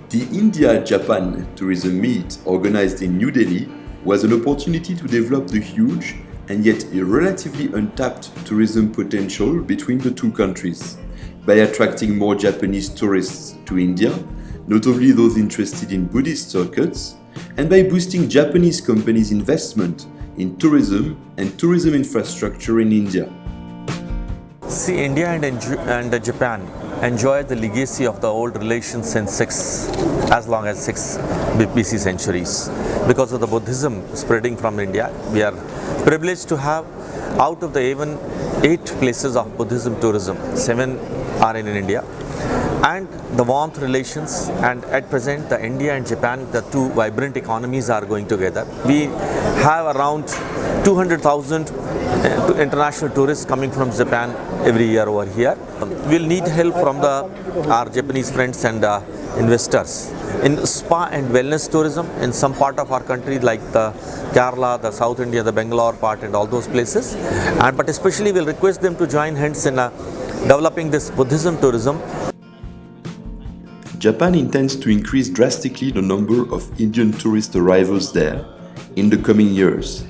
The India-Japan Tourism Meet, organized in New Delhi, was an opportunity to develop the huge and yet a relatively untapped tourism potential between the two countries by attracting more Japanese tourists to India, notably those interested in Buddhist circuits, and by boosting Japanese companies' investment in tourism and tourism infrastructure in India. See, India and Japan enjoy the legacy of the old relations since as long as 6 BC centuries. Because of the Buddhism spreading from India, we are privileged to have, out of the even 8 places of Buddhism tourism, 7 are in India. And the warmth relations, and at present the India and Japan, the two vibrant economies are going together. We have around 200,000 international tourists coming from Japan every year over here. We'll need help from our Japanese friends and investors in spa and wellness tourism in some part of our country, like the Kerala, the South India, the Bangalore part and all those places. But especially we'll request them to join hands in developing this Buddhism tourism. Japan intends to increase drastically the number of Indian tourist arrivals there in the coming years.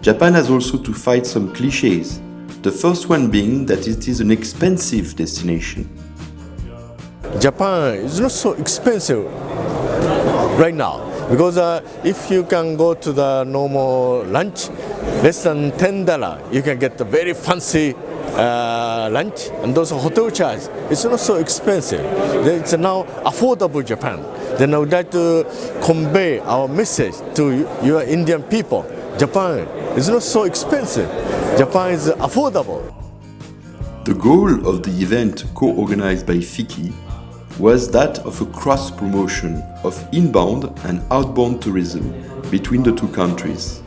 Japan has also to fight some clichés, the first one being that it is an expensive destination. Japan is not so expensive right now because if you can go to the normal lunch, less than $10, you can get a very fancy lunch, and also hotel charge. It's not so expensive. It's now affordable Japan. Then I would like to convey our message to your Indian people. Japan is not so expensive. Japan is affordable. The goal of the event, co-organized by FICCI, was that of a cross-promotion of inbound and outbound tourism between the two countries.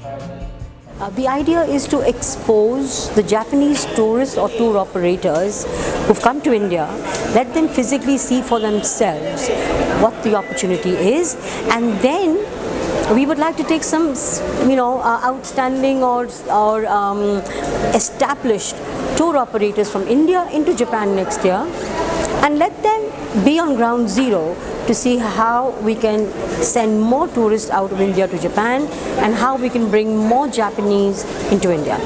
The idea is to expose the Japanese tourists or tour operators who've come to India, let them physically see for themselves what the opportunity is, and then we would like to take some, outstanding or established tour operators from India into Japan next year and let them be on ground zero to see how we can send more tourists out of India to Japan and how we can bring more Japanese into India.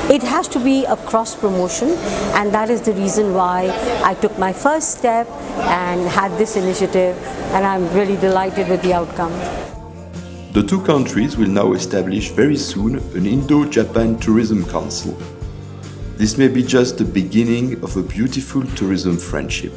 It has to be a cross promotion, and that is the reason why I took my first step and had this initiative, and I'm really delighted with the outcome. The two countries will now establish very soon an Indo-Japan Tourism Council. This may be just the beginning of a beautiful tourism friendship.